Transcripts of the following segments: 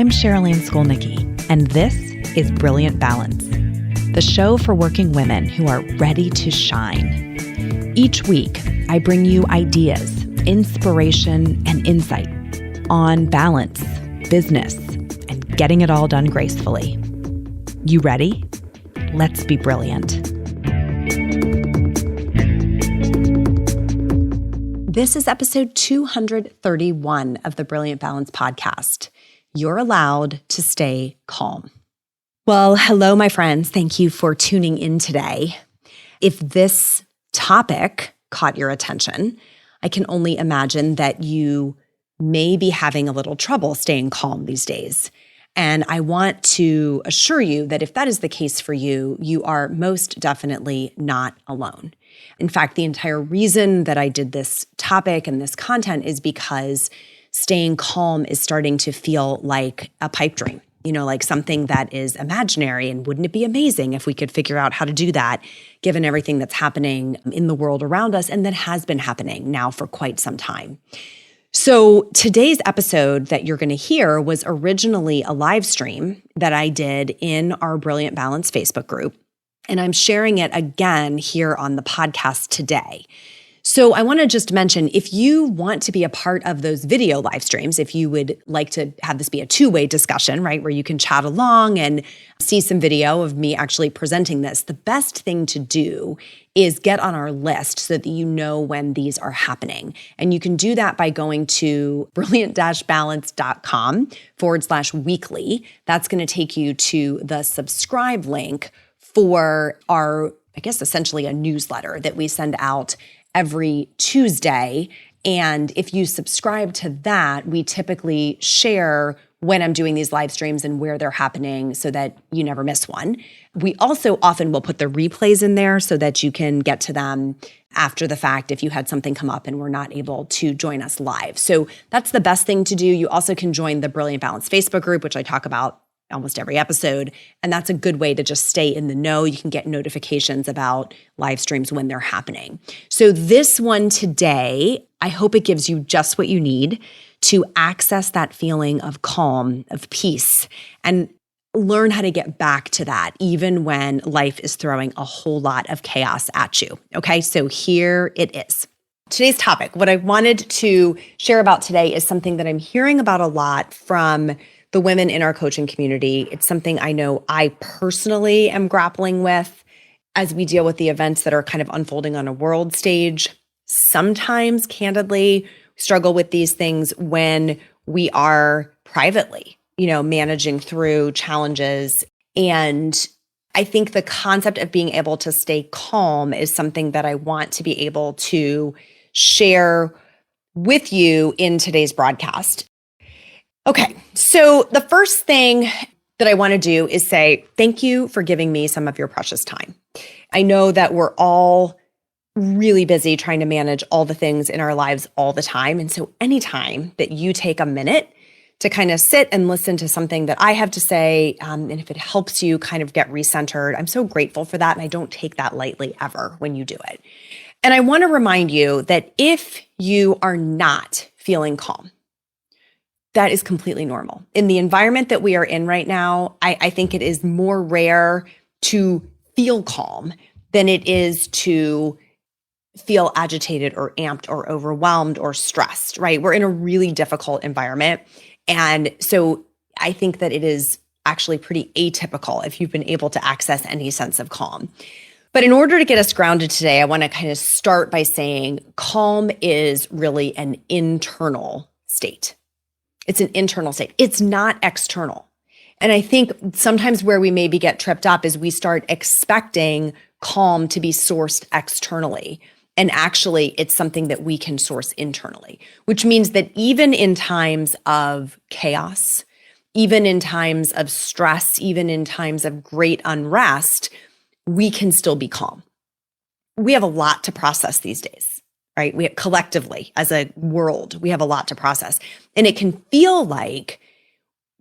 I'm Cherylanne Skolnicki, and this is Brilliant Balance, the show for working women who are ready to shine. Each week, I bring you ideas, inspiration, and insight on balance, business, and getting it all done gracefully. You ready? Let's be brilliant. This is episode 231 of the Brilliant Balance podcast. You're allowed to stay calm. Well, hello, my friends. Thank you for tuning in today. If this topic caught your attention, I can only imagine that you may be having a little trouble staying calm these days. And I want to assure you that if that is the case for you, you are most definitely not alone. In fact, the entire reason that I did this topic and this content is because staying calm is starting to feel like a pipe dream, like something that is imaginary. And wouldn't it be amazing if we could figure out how to do that, given everything that's happening in the world around us and that has been happening now for quite some time? So today's episode that you're going to hear was originally a live stream that I did in our Brilliant Balance Facebook group. And I'm sharing it again here on the podcast today. So I want to just mention, if you want to be a part of those video live streams, if you would like to have this be a two-way discussion, right, where you can chat along and see some video of me actually presenting this, the best thing to do is get on our list so that you know when these are happening. And you can do that by going to brilliant-balance.com/weekly. That's going to take you to the subscribe link for our, essentially a newsletter that we send out every Tuesday. And if you subscribe to that, we typically share when I'm doing these live streams and where they're happening so that you never miss one. We also often will put the replays in there so that you can get to them after the fact if you had something come up and were not able to join us live. So that's the best thing to do. You also can join the Brilliant Balance Facebook group, which I talk about almost every episode. And that's a good way to just stay in the know. You can get notifications about live streams when they're happening. So this one today, I hope it gives you just what you need to access that feeling of calm, of peace, and learn how to get back to that even when life is throwing a whole lot of chaos at you. Okay, so here it is. Today's topic, what I wanted to share about today is something that I'm hearing about a lot from the women in our coaching community. It's something I know I personally am grappling with as we deal with the events that are kind of unfolding on a world stage. Sometimes, candidly, struggle with these things when we are privately, managing through challenges. And I think the concept of being able to stay calm is something that I want to be able to share with you in today's broadcast. Okay, so the first thing that I want to do is say thank you for giving me some of your precious time. I know that we're all really busy trying to manage all the things in our lives all the time. And so anytime that you take a minute to kind of sit and listen to something that I have to say, and if it helps you kind of get recentered, I'm so grateful for that. And I don't take that lightly ever when you do it. And I want to remind you that if you are not feeling calm, that is completely normal. In the environment that we are in right now, I think it is more rare to feel calm than it is to feel agitated or amped or overwhelmed or stressed, right? We're in a really difficult environment. And so I think that it is actually pretty atypical if you've been able to access any sense of calm. But in order to get us grounded today, I want to kind of start by saying calm is really an internal state. It's an internal state. It's not external. And I think sometimes where we maybe get tripped up is we start expecting calm to be sourced externally. And actually, it's something that we can source internally, which means that even in times of chaos, even in times of stress, even in times of great unrest, we can still be calm. We have a lot to process these days. Right? We collectively, as a world, we have a lot to process. And it can feel like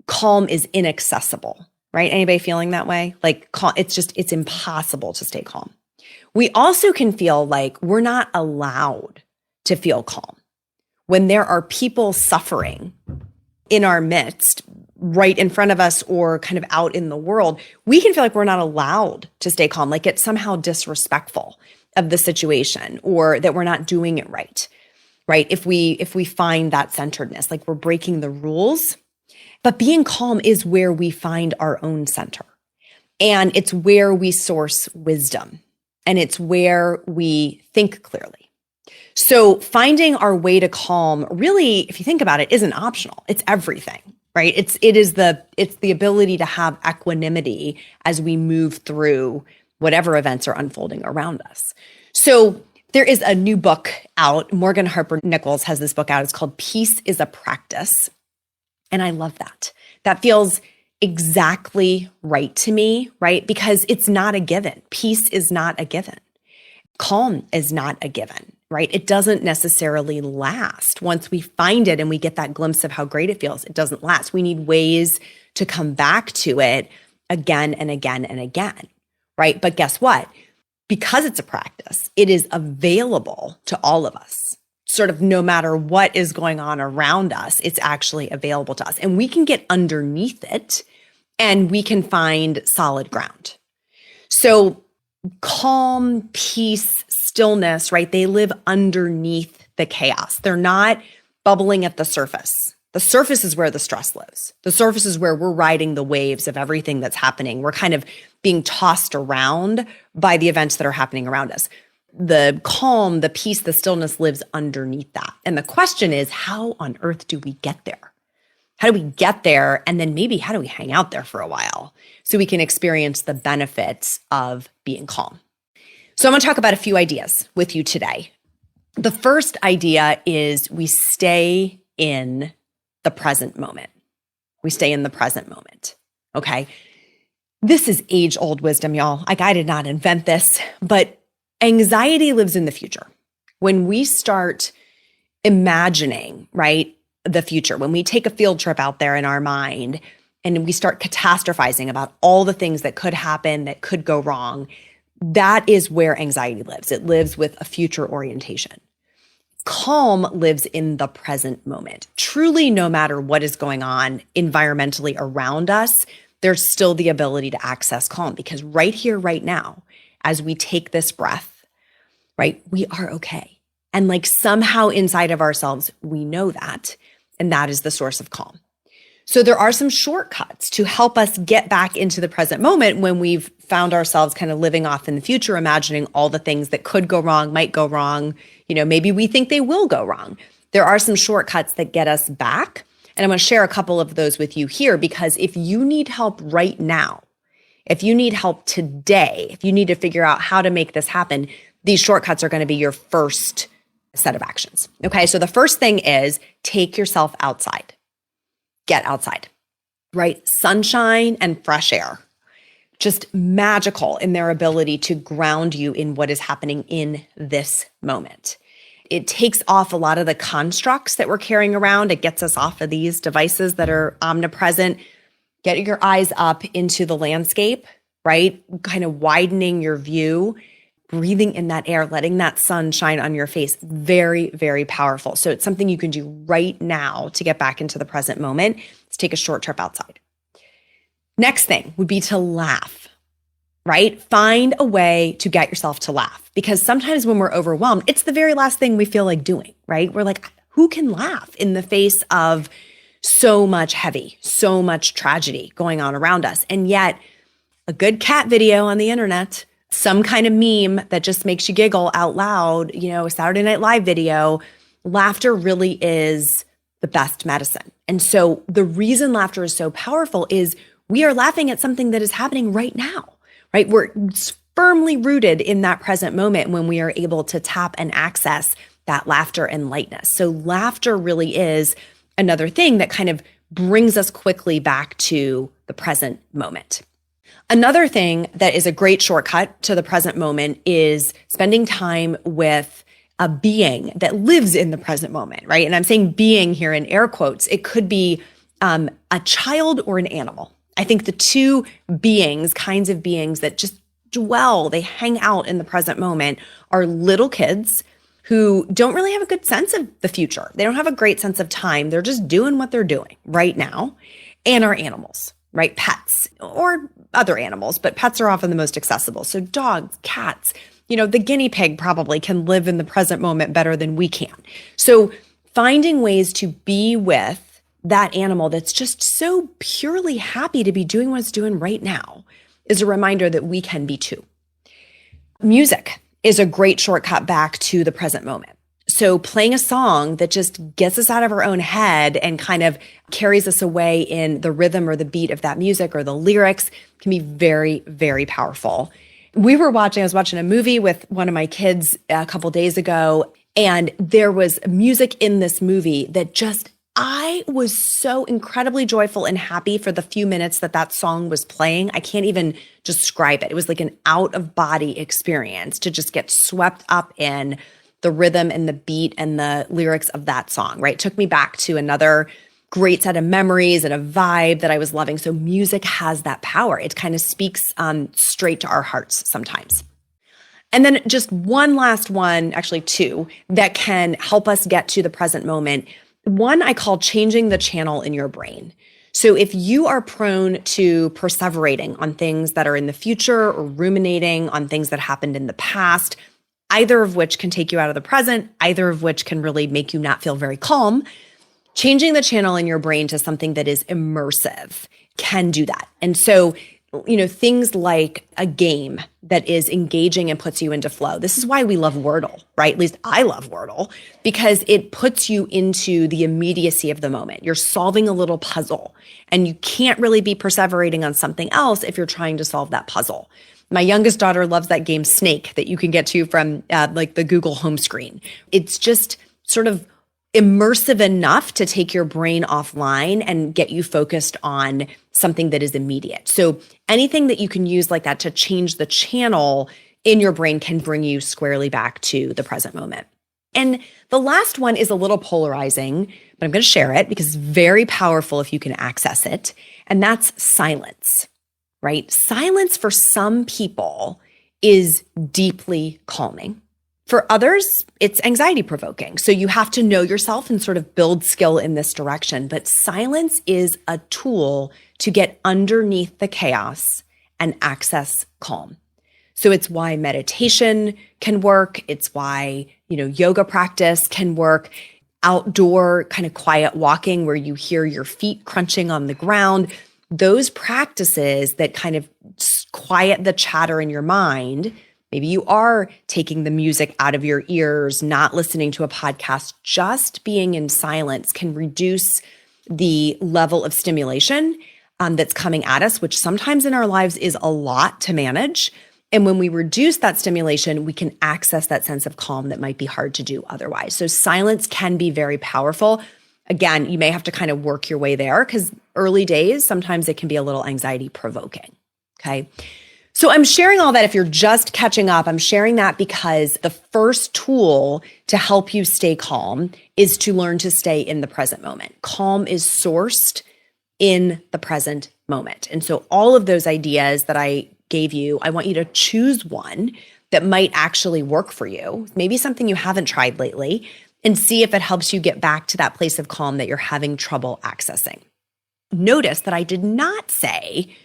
calm is inaccessible, right? Anybody feeling that way? Like calm, it's impossible to stay calm. We also can feel like we're not allowed to feel calm when there are people suffering in our midst, right in front of us or kind of out in the world, we can feel like we're not allowed to stay calm, like it's somehow disrespectful of the situation or that we're not doing it right, right? If we find that centeredness, like we're breaking the rules. But being calm is where we find our own center. And it's where we source wisdom. And it's where we think clearly. So finding our way to calm really, if you think about it, isn't optional. It's everything, right? It's the ability to have equanimity as we move through whatever events are unfolding around us. So there is a new book out. Morgan Harper Nichols has this book out. It's called Peace is a Practice. And I love that. That feels exactly right to me, right? Because it's not a given. Peace is not a given. Calm is not a given, right? It doesn't necessarily last. Once we find it and we get that glimpse of how great it feels, it doesn't last. We need ways to come back to it again and again and again, right? But guess what? Because it's a practice, it is available to all of us. Sort of no matter what is going on around us, it's actually available to us. And we can get underneath it and we can find solid ground. So calm, peace, stillness, right? They live underneath the chaos. They're not bubbling at the surface. The surface is where the stress lives. The surface is where we're riding the waves of everything that's happening. We're kind of being tossed around by the events that are happening around us. The calm, the peace, the stillness lives underneath that. And the question is, how on earth do we get there? How do we get there? And then maybe how do we hang out there for a while so we can experience the benefits of being calm? So I'm going to talk about a few ideas with you today. The first idea is we stay in the present moment. We stay in the present moment. Okay. This is age-old wisdom, y'all. Like I did not invent this, but anxiety lives in the future. When we start imagining, right, the future, when we take a field trip out there in our mind and we start catastrophizing about all the things that could happen, that could go wrong, that is where anxiety lives. It lives with a future orientation. Calm lives in the present moment. Truly, no matter what is going on environmentally around us, there's still the ability to access calm because right here, right now, as we take this breath, right, we are okay. And like somehow inside of ourselves, we know that, and that is the source of calm. So there are some shortcuts to help us get back into the present moment when we've found ourselves kind of living off in the future, imagining all the things that could go wrong, might go wrong. You know, maybe we think they will go wrong. There are some shortcuts that get us back. And I'm going to share a couple of those with you here because if you need help right now, if you need help today, if you need to figure out how to make this happen, these shortcuts are going to be your first set of actions. Okay, so the first thing is take yourself outside. Get outside, right? Sunshine and fresh air, just magical in their ability to ground you in what is happening in this moment. It takes off a lot of the constructs that we're carrying around. It gets us off of these devices that are omnipresent. Get your eyes up into the landscape, right? Kind of widening your view, breathing in that air, letting that sun shine on your face. Very, very powerful. So it's something you can do right now to get back into the present moment. Let's take a short trip outside. Next thing would be to laugh, right? Find a way to get yourself to laugh because sometimes when we're overwhelmed, it's the very last thing we feel like doing, right? We're like, who can laugh in the face of so much heavy, so much tragedy going on around us? And yet a good cat video on the internet, some kind of meme that just makes you giggle out loud, you know, a Saturday Night Live video, laughter really is the best medicine. And so the reason laughter is so powerful is we are laughing at something that is happening right now, right? We're firmly rooted in that present moment when we are able to tap and access that laughter and lightness. So laughter really is another thing that kind of brings us quickly back to the present moment. Another thing that is a great shortcut to the present moment is spending time with a being that lives in the present moment, right? And I'm saying being here in air quotes. It could be a child or an animal. I think the two kinds of beings that just dwell, they hang out in the present moment are little kids who don't really have a good sense of the future. They don't have a great sense of time. They're just doing what they're doing right now. and our animals, right? Pets or other animals, but pets are often the most accessible. So dogs, cats, the guinea pig probably can live in the present moment better than we can. So finding ways to be with that animal that's just so purely happy to be doing what it's doing right now is a reminder that we can be too. Music is a great shortcut back to the present moment. So playing a song that just gets us out of our own head and kind of carries us away in the rhythm or the beat of that music or the lyrics can be very, very powerful. I was watching a movie with one of my kids a couple days ago, and there was music in this movie that I was so incredibly joyful and happy for the few minutes that song was playing. I can't even describe it. It was like an out-of-body experience to just get swept up in the rhythm and the beat and the lyrics of that song, right? It took me back to another great set of memories and a vibe that I was loving. So music has that power. It kind of speaks straight to our hearts sometimes. And then just one last one, actually two, that can help us get to the present moment. One I call changing the channel in your brain. So if you are prone to perseverating on things that are in the future or ruminating on things that happened in the past, either of which can take you out of the present, either of which can really make you not feel very calm, changing the channel in your brain to something that is immersive can do that. And so, things like a game that is engaging and puts you into flow. This is why we love Wordle, right? At least I love Wordle, because it puts you into the immediacy of the moment. You're solving a little puzzle, and you can't really be perseverating on something else if you're trying to solve that puzzle. My youngest daughter loves that game Snake that you can get to from the Google home screen. It's just sort of immersive enough to take your brain offline and get you focused on something that is immediate. So anything that you can use like that to change the channel in your brain can bring you squarely back to the present moment. And the last one is a little polarizing, but I'm going to share it because it's very powerful if you can access it. And that's silence, right? Silence for some people is deeply calming. For others, it's anxiety provoking. So you have to know yourself and sort of build skill in this direction. But silence is a tool to get underneath the chaos and access calm. So it's why meditation can work. It's why, yoga practice can work. Outdoor kind of quiet walking where you hear your feet crunching on the ground. Those practices that kind of quiet the chatter in your mind. Maybe you are taking the music out of your ears, not listening to a podcast, just being in silence can reduce the level of stimulation that's coming at us, which sometimes in our lives is a lot to manage. And when we reduce that stimulation, we can access that sense of calm that might be hard to do otherwise. So silence can be very powerful. Again, you may have to kind of work your way there because early days, sometimes it can be a little anxiety provoking, okay? So I'm sharing all that if you're just catching up. I'm sharing that because the first tool to help you stay calm is to learn to stay in the present moment. Calm is sourced in the present moment. And so all of those ideas that I gave you, I want you to choose one that might actually work for you, maybe something you haven't tried lately, and see if it helps you get back to that place of calm that you're having trouble accessing. Notice that I did not say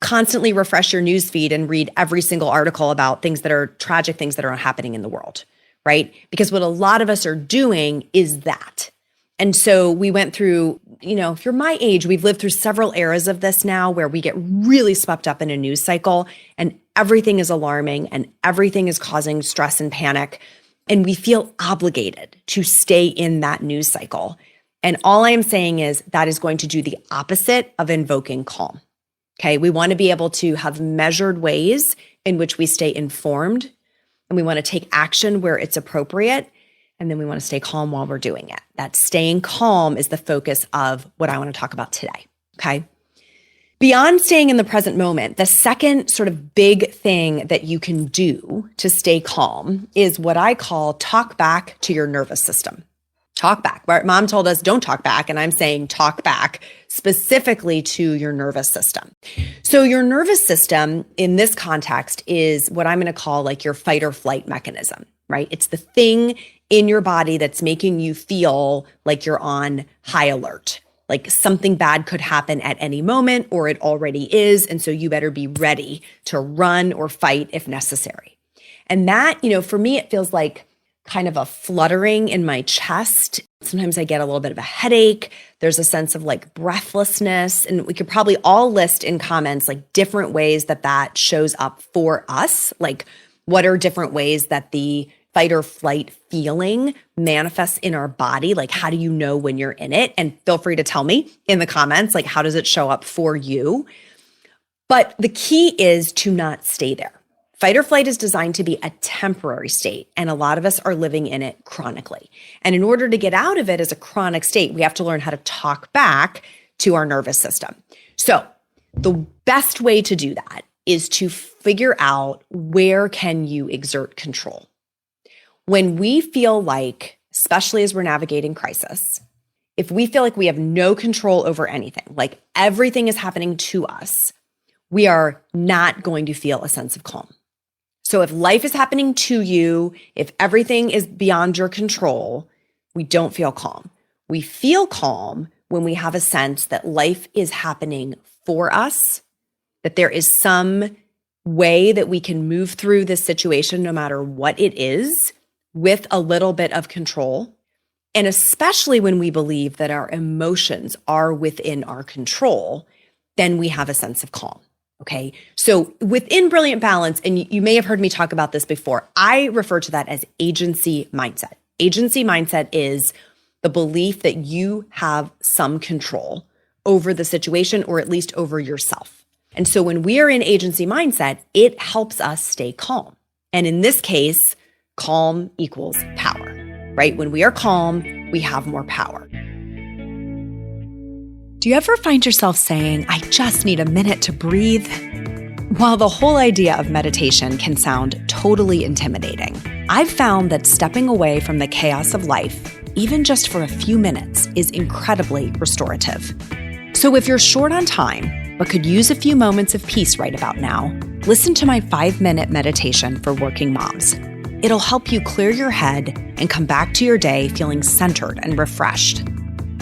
constantly refresh your newsfeed and read every single article about things that are tragic, things that are happening in the world, right? Because what a lot of us are doing is that. And so we went through, if you're my age, we've lived through several eras of this now where we get really swept up in a news cycle and everything is alarming and everything is causing stress and panic. And we feel obligated to stay in that news cycle. And all I am saying is that is going to do the opposite of invoking calm. Okay, we want to be able to have measured ways in which we stay informed, and we want to take action where it's appropriate, and then we want to stay calm while we're doing it. That staying calm is the focus of what I want to talk about today, okay? Beyond staying in the present moment, the second sort of big thing that you can do to stay calm is what I call talk back to your nervous system. Talk back. Right? Mom told us don't talk back, and I'm saying talk back specifically to your nervous system. So your nervous system in this context is what I'm going to call like your fight or flight mechanism, right? It's the thing in your body that's making you feel like you're on high alert. Like something bad could happen at any moment, or it already is. And so you better be ready to run or fight if necessary. And that, for me, it feels like kind of a fluttering in my chest. Sometimes I get a little bit of a headache. There's a sense of like breathlessness. And we could probably all list in comments like different ways that shows up for us. Like what are different ways that the fight or flight feeling manifests in our body? Like, how do you know when you're in it? And feel free to tell me in the comments, like, how does it show up for you? But the key is to not stay there. Fight or flight is designed to be a temporary state, and a lot of us are living in it chronically. And in order to get out of it as a chronic state, we have to learn how to talk back to our nervous system. So the best way to do that is to figure out where can you exert control. When we feel like, especially as we're navigating crisis, if we feel like we have no control over anything, like everything is happening to us, we are not going to feel a sense of calm. So if life is happening to you, if everything is beyond your control, we don't feel calm. We feel calm when we have a sense that life is happening for us, that there is some way that we can move through this situation no matter what it is, with a little bit of control. And especially when we believe that our emotions are within our control, then we have a sense of calm. Okay. So within Brilliant Balance, and you may have heard me talk about this before, I refer to that as agency mindset. Agency mindset is the belief that you have some control over the situation, or at least over yourself. And so when we are in agency mindset, it helps us stay calm. And in this case, calm equals power, right? When we are calm, we have more power. Do you ever find yourself saying, I just need a minute to breathe? While the whole idea of meditation can sound totally intimidating, I've found that stepping away from the chaos of life, even just for a few minutes, is incredibly restorative. So if you're short on time, but could use a few moments of peace right about now, listen to my 5-minute meditation for working moms. It'll help you clear your head and come back to your day feeling centered and refreshed.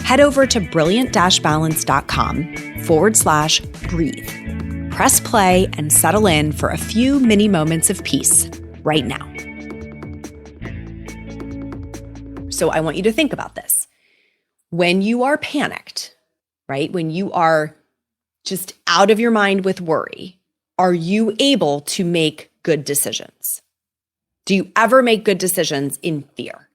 Head over to brilliant-balance.com/breathe. Press play and settle in for a few mini moments of peace right now. So I want you to think about this. When you are panicked, right? When you are just out of your mind with worry, are you able to make good decisions? Do you ever make good decisions in fear?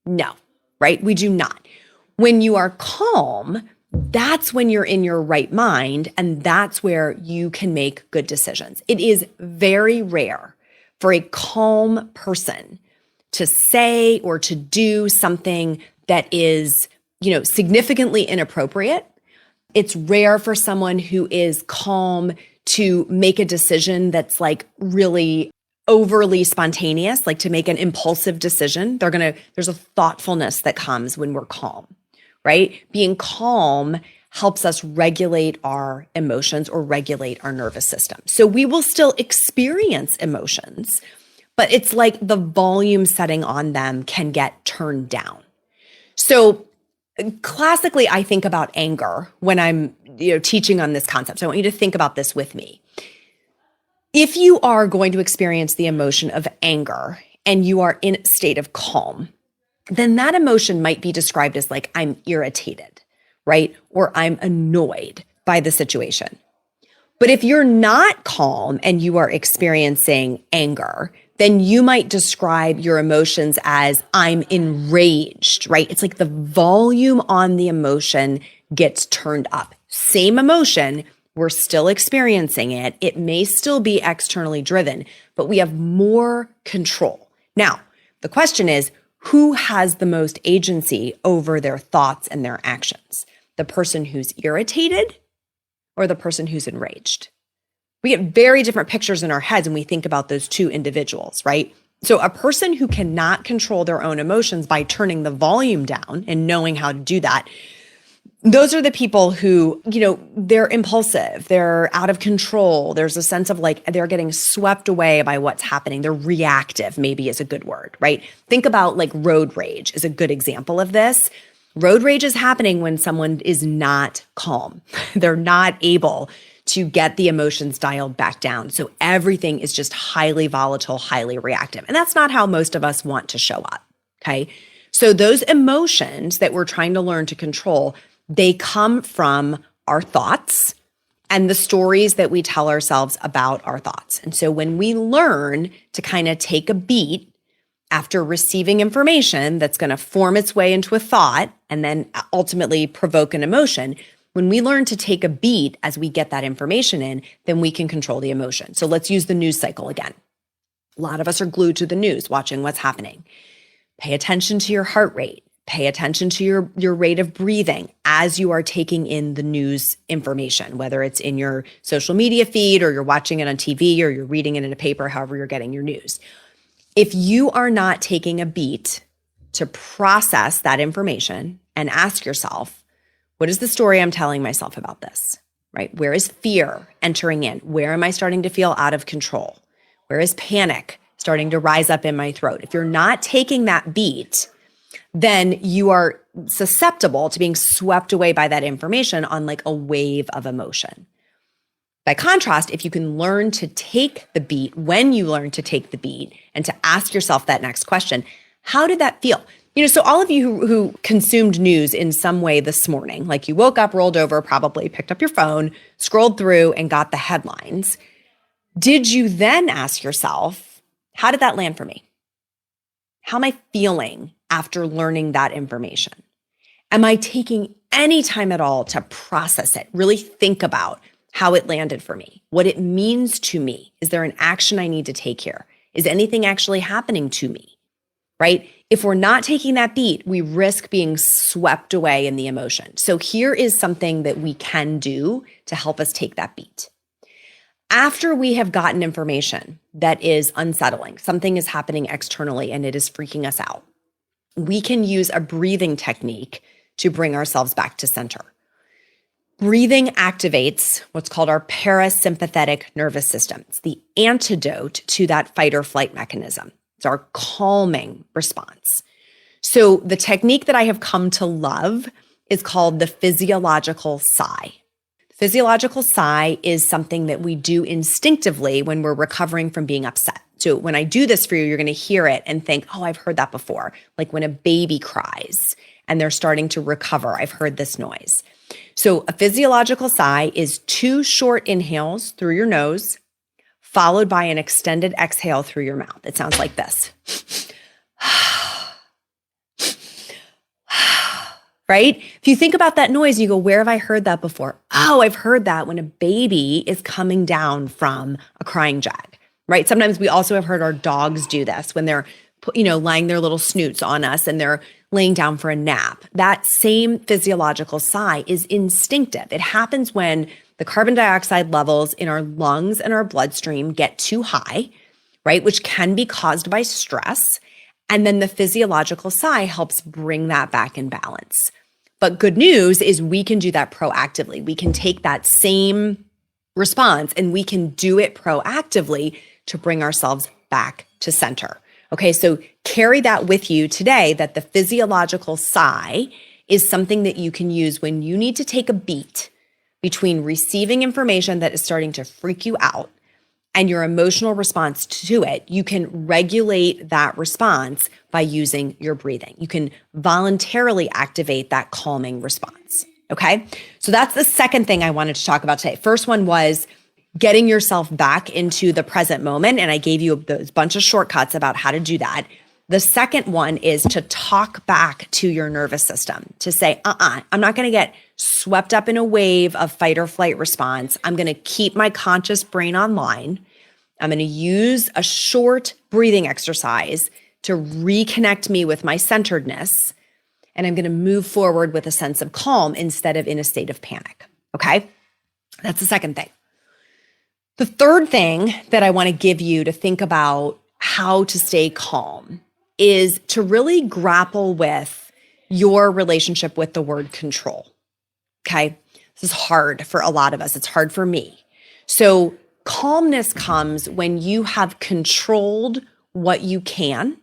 No, right? We do not. When you are calm, that's when you're in your right mind, and that's where you can make good decisions. It is very rare for a calm person to say or to do something that is, significantly inappropriate. It's rare for someone who is calm to make a decision that's like really overly spontaneous, like to make an impulsive decision. There's a thoughtfulness that comes when we're calm, right? Being calm helps us regulate our emotions or regulate our nervous system. So we will still experience emotions, but it's like the volume setting on them can get turned down. So classically, I think about anger when I'm teaching on this concept. So I want you to think about this with me. If you are going to experience the emotion of anger and you are in a state of calm, then that emotion might be described as like, I'm irritated, right? Or I'm annoyed by the situation. But if you're not calm and you are experiencing anger, then you might describe your emotions as I'm enraged, right? It's like the volume on the emotion gets turned up. Same emotion, we're still experiencing it. It may still be externally driven, but we have more control. Now, the question is, who has the most agency over their thoughts and their actions? The person who's irritated or the person who's enraged? We get very different pictures in our heads when we think about those two individuals, right? So a person who cannot control their own emotions by turning the volume down and knowing how to do that, those are the people who, they're impulsive, they're out of control. There's a sense of like they're getting swept away by what's happening. They're reactive, maybe is a good word, right? Think about like road rage is a good example of this. Road rage is happening when someone is not calm. They're not able to get the emotions dialed back down. So everything is just highly volatile, highly reactive. And that's not how most of us want to show up, okay? So those emotions that we're trying to learn to control, they come from our thoughts and the stories that we tell ourselves about our thoughts. And so when we learn to kind of take a beat after receiving information that's going to form its way into a thought and then ultimately provoke an emotion, when we learn to take a beat as we get that information in, then we can control the emotion. So let's use the news cycle again. A lot of us are glued to the news, watching what's happening. Pay attention to your heart rate. Pay attention to your rate of breathing as you are taking in the news information, whether it's in your social media feed or you're watching it on TV or you're reading it in a paper, however you're getting your news. If you are not taking a beat to process that information and ask yourself, what is the story I'm telling myself about this, right? Where is fear entering in? Where am I starting to feel out of control? Where is panic starting to rise up in my throat? If you're not taking that beat, then you are susceptible to being swept away by that information on like a wave of emotion. By contrast, if you can learn to take the beat, when you learn to take the beat and to ask yourself that next question, how did that feel? So all of you who consumed news in some way this morning, like you woke up, rolled over, probably picked up your phone, scrolled through and got the headlines. Did you then ask yourself, how did that land for me? How am I feeling after learning that information? Am I taking any time at all to process it, really think about how it landed for me, what it means to me? Is there an action I need to take here? Is anything actually happening to me, right? If we're not taking that beat, we risk being swept away in the emotion. So here is something that we can do to help us take that beat. After we have gotten information that is unsettling, something is happening externally and it is freaking us out, we can use a breathing technique to bring ourselves back to center. Breathing activates what's called our parasympathetic nervous system. It's the antidote to that fight or flight mechanism. It's our calming response. So the technique that I have come to love is called the Physiological Psi. Physiological Psi is something that we do instinctively when we're recovering from being upset. So when I do this for you, you're going to hear it and think, oh, I've heard that before. Like when a baby cries and they're starting to recover, I've heard this noise. So a physiological sigh is 2 short inhales through your nose, followed by an extended exhale through your mouth. It sounds like this. Right? If you think about that noise, you go, where have I heard that before? Oh, I've heard that when a baby is coming down from a crying jag, right? Sometimes we also have heard our dogs do this when they're, lying their little snoots on us and they're laying down for a nap. That same physiological sigh is instinctive. It happens when the carbon dioxide levels in our lungs and our bloodstream get too high, right? Which can be caused by stress. And then the physiological sigh helps bring that back in balance. But good news is we can do that proactively. We can take that same response and we can do it proactively to bring ourselves back to center. Okay, so carry that with you today, that the physiological sigh is something that you can use when you need to take a beat between receiving information that is starting to freak you out and your emotional response to it. You can regulate that response by using your breathing. You can voluntarily activate that calming response. Okay, so that's the second thing I wanted to talk about today. First one was getting yourself back into the present moment. And I gave you a bunch of shortcuts about how to do that. The second one is to talk back to your nervous system, to say, I'm not going to get swept up in a wave of fight or flight response. I'm going to keep my conscious brain online. I'm going to use a short breathing exercise to reconnect me with my centeredness. And I'm going to move forward with a sense of calm instead of in a state of panic. Okay? That's the second thing. The third thing that I want to give you to think about how to stay calm is to really grapple with your relationship with the word control. Okay? This is hard for a lot of us. It's hard for me. So calmness comes when you have controlled what you can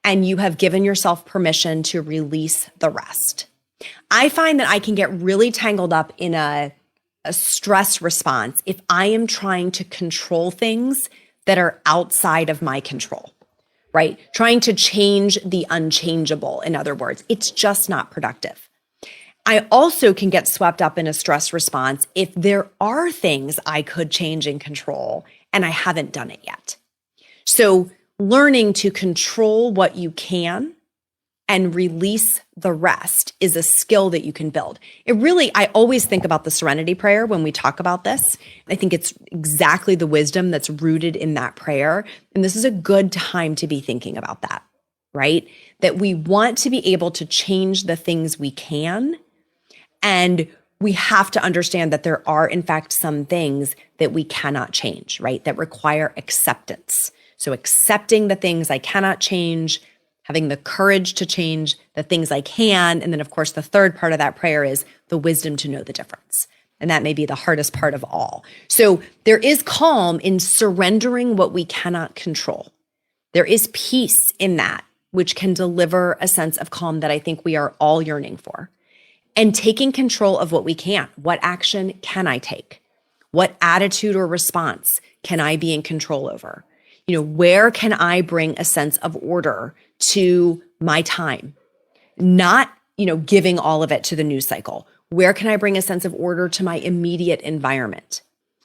and you have given yourself permission to release the rest. I find that I can get really tangled up in a stress response if I am trying to control things that are outside of my control, right? Trying to change the unchangeable, in other words. It's just not productive. I also can get swept up in a stress response if there are things I could change and control and I haven't done it yet. So learning to control what you can and release the rest is a skill that you can build. I always think about the Serenity Prayer when we talk about this. I think it's exactly the wisdom that's rooted in that prayer. And this is a good time to be thinking about that, right? That we want to be able to change the things we can. And we have to understand that there are, in fact, some things that we cannot change, right? That require acceptance. So accepting the things I cannot change, having the courage to change the things I can. And then, of course, the third part of that prayer is the wisdom to know the difference. And that may be the hardest part of all. So there is calm in surrendering what we cannot control. There is peace in that, which can deliver a sense of calm that I think we are all yearning for. And taking control of what we can. What action can I take? What attitude or response can I be in control over? Where can I bring a sense of order to my time? Not, giving all of it to the news cycle. Where can I bring a sense of order to my immediate environment?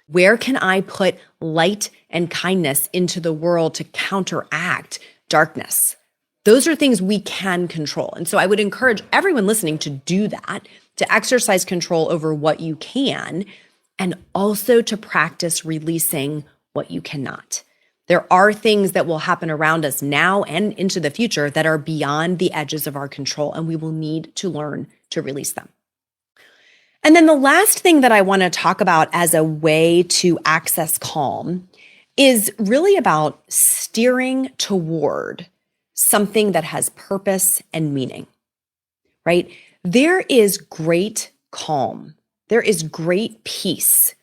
Where can I put light and kindness into the world to counteract darkness? Those are things we can control. And so I would encourage everyone listening to do that, to exercise control over what you can, and also to practice releasing what you cannot. There are things that will happen around us now and into the future that are beyond the edges of our control, and we will need to learn to release them. And then the last thing that I want to talk about as a way to access calm is really about steering toward something that has purpose and meaning, right? There is great calm. There is great peace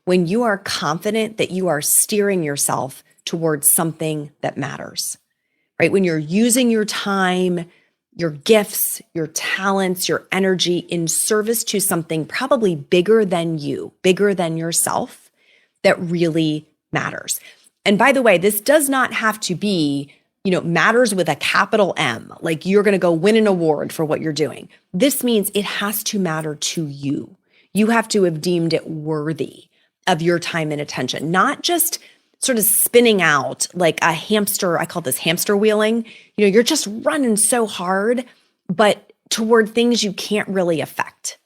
when you are confident that you are steering yourself towards something that matters, right? When you're using your time, your gifts, your talents, your energy in service to something probably bigger than you, bigger than yourself, that really matters. And by the way, this does not have to be, matters with a capital M, like you're going to go win an award for what you're doing. This means it has to matter to you. You have to have deemed it worthy of your time and attention, not just sort of spinning out like a hamster. I call this hamster wheeling. You're just running so hard, but toward things you can't really affect.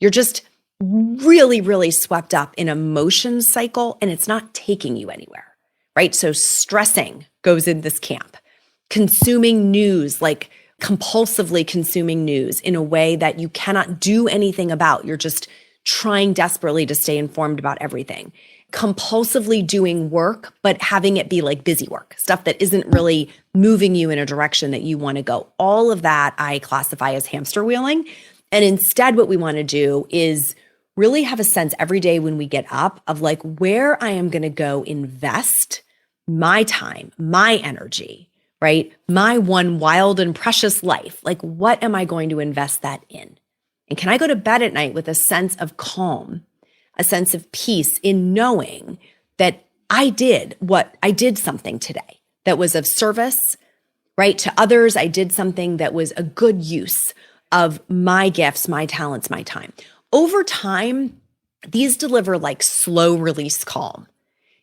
You're just really, really swept up in a motion cycle, and it's not taking you anywhere, right? So stressing goes in this camp. Consuming news, like compulsively consuming news in a way that you cannot do anything about. You're just trying desperately to stay informed about everything. Compulsively doing work, but having it be like busy work, stuff that isn't really moving you in a direction that you want to go. All of that I classify as hamster wheeling. And instead, what we want to do is really have a sense every day when we get up of like where I am going to go invest my time, my energy, right? My one wild and precious life. Like, what am I going to invest that in? And can I go to bed at night with a sense of calm, a sense of peace in knowing that I did something today that was of service, right? To others, I did something that was a good use of my gifts, my talents, my time. Over time, these deliver like slow release calm.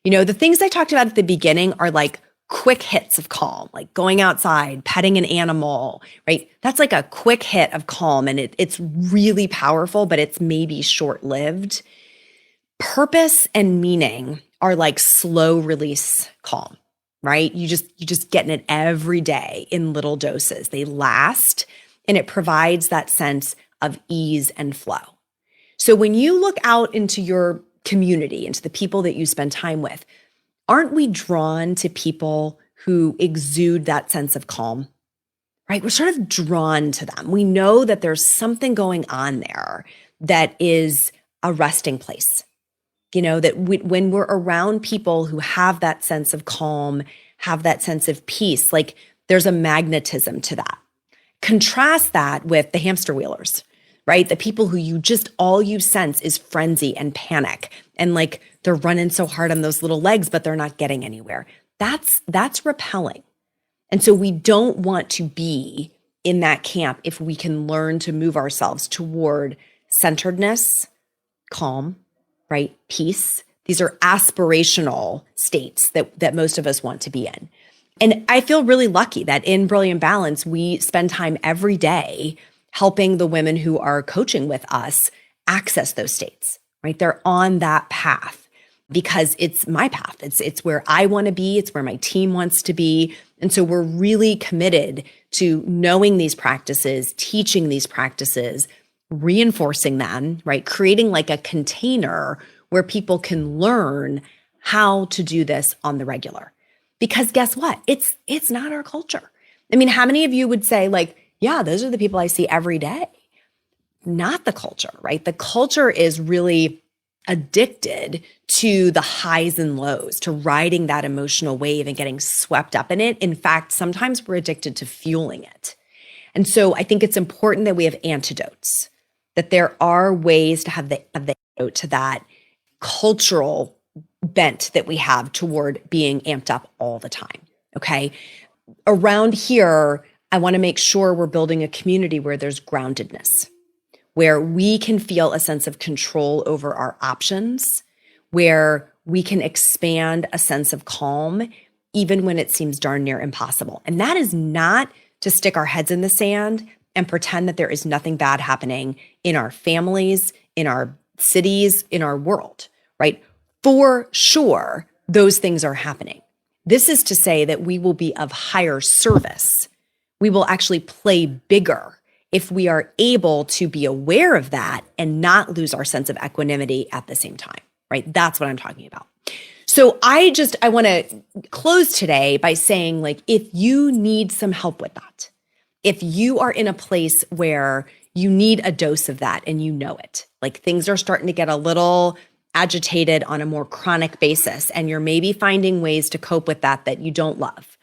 The things I talked about at the beginning are like quick hits of calm, like going outside, petting an animal, right? That's like a quick hit of calm, and it's really powerful, but it's maybe short-lived. Purpose and meaning are like slow release calm, right? You just getting it every day in little doses. They last, and it provides that sense of ease and flow. So when you look out into your community, into the people that you spend time with, aren't we drawn to people who exude that sense of calm, right? We're sort of drawn to them. We know that there's something going on there that is a resting place. When we're around people who have that sense of calm, have that sense of peace, like There's a magnetism to that. Contrast that with the hamster wheelers, right? The people who all you sense is frenzy and panic. And like they're running so hard on those little legs, but they're not getting anywhere. That's repelling. And so we don't want to be in that camp if we can learn to move ourselves toward centeredness, calm, right? Peace. These are aspirational states that most of us want to be in. And I feel really lucky that in Brilliant Balance, we spend time every day helping the women who are coaching with us access those states, right? They're on that path because it's my path. It's where I want to be. It's where my team wants to be. And so we're really committed to knowing these practices, teaching these practices, reinforcing them, right? Creating like a container where people can learn how to do this on the regular. Because guess what? It's not our culture. I mean, how many of you would say like, yeah, those are the people I see every day? Not the culture, right? The culture is really addicted to the highs and lows, to riding that emotional wave and getting swept up in it. In fact, sometimes we're addicted to fueling it. And so I think it's important that we have antidotes, that there are ways to have the antidote to that cultural bent that we have toward being amped up all the time, okay? Around here, I want to make sure we're building a community where there's groundedness, where we can feel a sense of control over our options, where we can expand a sense of calm, even when it seems darn near impossible. And that is not to stick our heads in the sand and pretend that there is nothing bad happening in our families, in our cities, in our world, right? For sure, those things are happening. This is to say that we will be of higher service. We will actually play bigger if we are able to be aware of that and not lose our sense of equanimity at the same time, right? That's what I'm talking about. So I want to close today by saying, like, if you need some help with that, if you are in a place where you need a dose of that and you know it, like things are starting to get a little agitated on a more chronic basis, and you're maybe finding ways to cope with that you don't love,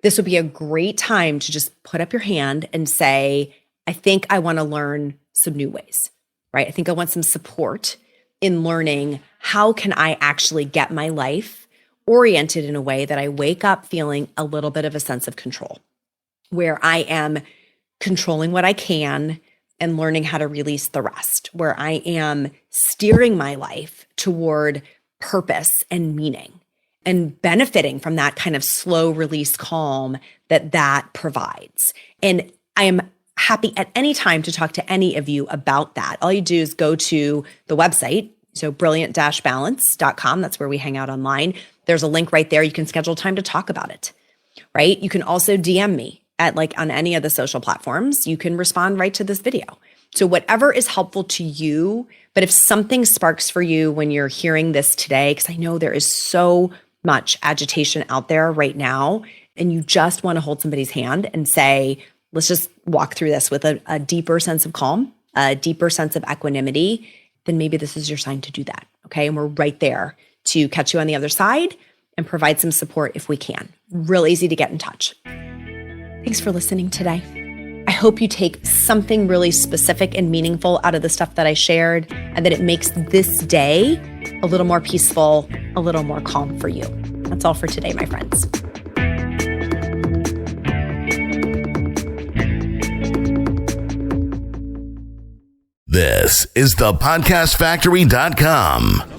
this would be a great time to just put up your hand and say, I think I want to learn some new ways, right? I think I want some support in learning how can I actually get my life oriented in a way that I wake up feeling a little bit of a sense of control, where I am controlling what I can and learning how to release the rest, where I am steering my life toward purpose and meaning and benefiting from that kind of slow release calm that provides. And I am happy at any time to talk to any of you about that. All you do is go to the website, so brilliant-balance.com. That's where we hang out online. There's a link right there. You can schedule time to talk about it, right? You can also DM me on any of the social platforms. You can respond right to this video. So whatever is helpful to you, but if something sparks for you when you're hearing this today, because I know there is so much agitation out there right now, and you just want to hold somebody's hand and say, let's just walk through this with a deeper sense of calm, a deeper sense of equanimity, then maybe this is your sign to do that, okay? And we're right there to catch you on the other side and provide some support if we can. Real easy to get in touch. Thanks for listening today. I hope you take something really specific and meaningful out of the stuff that I shared, and that it makes this day a little more peaceful, a little more calm for you. That's all for today, my friends. This is thepodcastfactory.com.